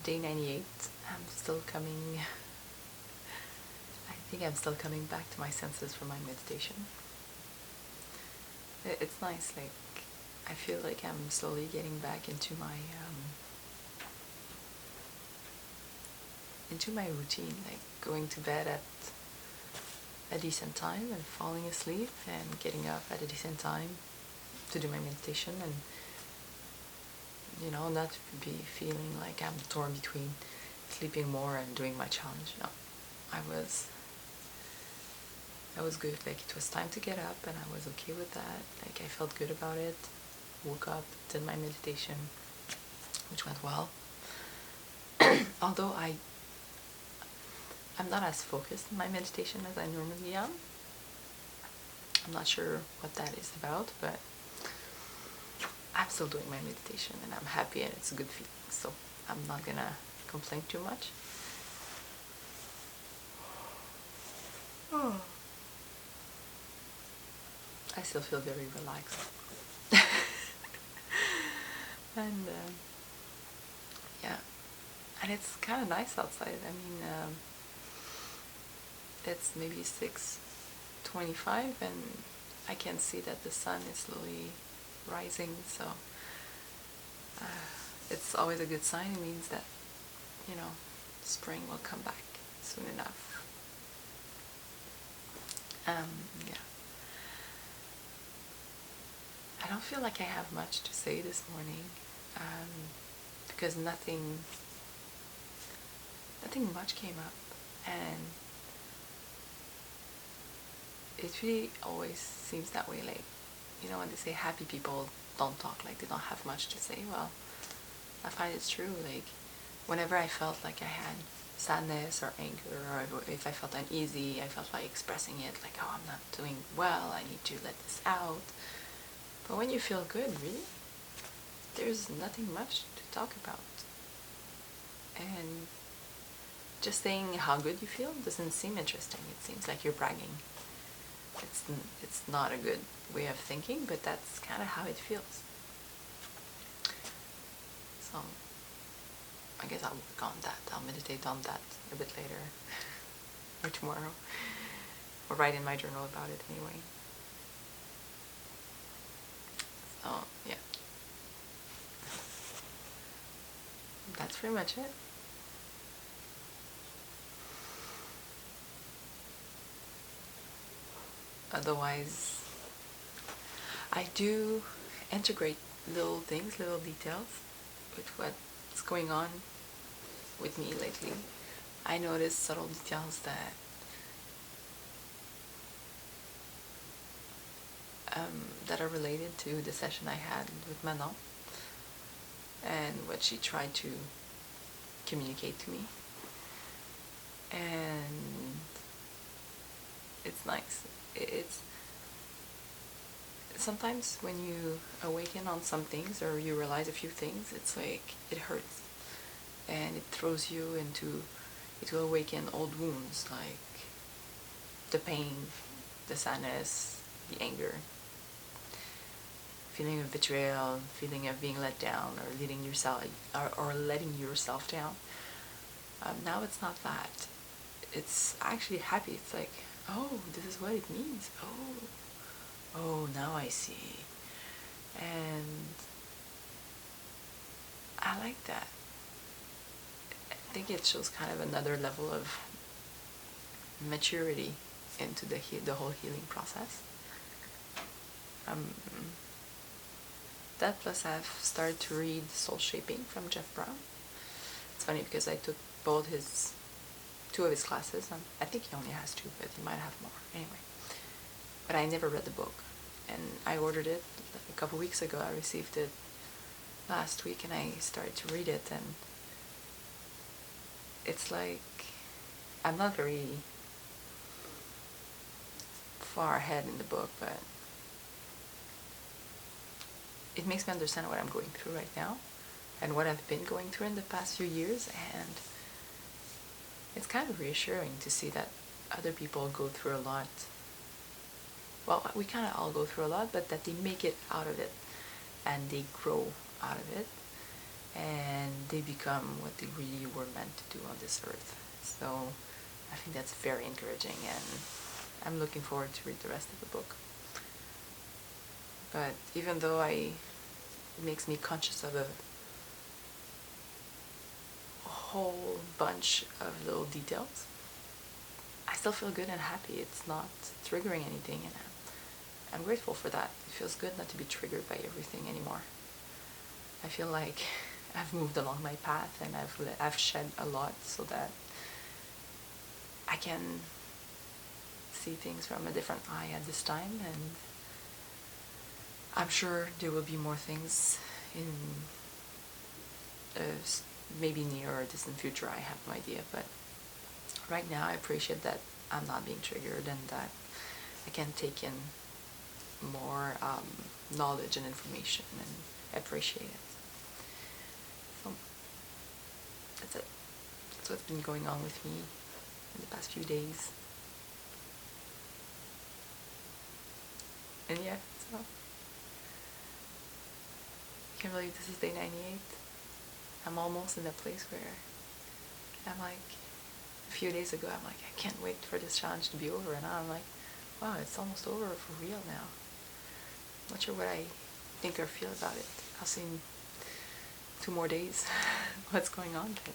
day 98. I'm still coming, I think I'm still coming back to my senses from my meditation. It's nice, like, I feel like I'm slowly getting back into my routine, like going to bed at a decent time and falling asleep and getting up at a decent time to do my meditation, and not be feeling like I'm torn between sleeping more and doing my challenge. No, I was good. Like, it was time to get up and I was okay with that. Like, I felt good about it. Woke up, did my meditation, which went well. Although I'm not as focused in my meditation as I normally am. I'm not sure what that is about, but I'm still doing my meditation and I'm happy and it's a good feeling. So I'm not gonna complain too much. Oh. I still feel very relaxed. And yeah, and it's kind of nice outside. I mean, it's maybe 6:25 and I can see that the sun is slowly rising, so it's always a good sign. It means that, spring will come back soon enough. Yeah. I don't feel like I have much to say this morning, because nothing much came up, and it really always seems that way. Like, when they say happy people don't talk, like they don't have much to say. Well, I find it's true. Like, whenever I felt like I had sadness or anger, or if I felt uneasy, I felt like expressing it, like, oh, I'm not doing well, I need to let this out. But when you feel good, really, there's nothing much to talk about. And just saying how good you feel doesn't seem interesting. It seems like you're bragging. It's not a good way of thinking, but that's kind of how it feels. So I guess I'll work on that. I'll meditate on that a bit later, or tomorrow, or write in my journal about it anyway. So yeah, that's pretty much it. Otherwise, I do integrate little things, little details with what's going on with me lately. I notice subtle details that are related to the session I had with Manon and what she tried to communicate to me. And it's nice. It's sometimes when you awaken on some things or you realize a few things, it's like it hurts and it throws you into, it will awaken old wounds, like the pain, the sadness, the anger, feeling of betrayal, feeling of being let down, or letting yourself down. Now it's not that. It's actually happy. It's like, oh, this is what it means. Oh, now I see. And I like that. I think it shows kind of another level of maturity into the whole healing process. That plus I've started to read Soul Shaping from Jeff Brown. It's funny because I took two of his classes. I think he only has two, but he might have more. Anyway, but I never read the book, and I ordered it a couple weeks ago. I received it last week, and I started to read it, and it's like I'm not very far ahead in the book, but it makes me understand what I'm going through right now and what I've been going through in the past few years, and it's kind of reassuring to see that other people go through a lot. Well, we kind of all go through a lot, but that they make it out of it and they grow out of it. and they become what they really were meant to do on this earth. So I think that's very encouraging, and I'm looking forward to read the rest of the book. But even though it makes me conscious of a whole bunch of little details, I still feel good and happy. It's not triggering anything, and I'm grateful for that. It feels good not to be triggered by everything anymore. I feel like I've moved along my path, and I've shed a lot so that I can see things from a different eye at this time, and I'm sure there will be more things in maybe near or distant future. I have no idea, but right now I appreciate that I'm not being triggered and that I can take in more knowledge and information and appreciate it. So that's it. That's what's been going on with me in the past few days. And yeah, so I can't believe this is day 98. I'm almost in that place where I'm like, a few days ago, I'm like, I can't wait for this challenge to be over. And now I'm like, wow, it's almost over for real now. I'm not sure what I think or feel about it. I'll see in 2 more days what's going on. But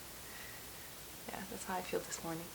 yeah, that's how I feel this morning.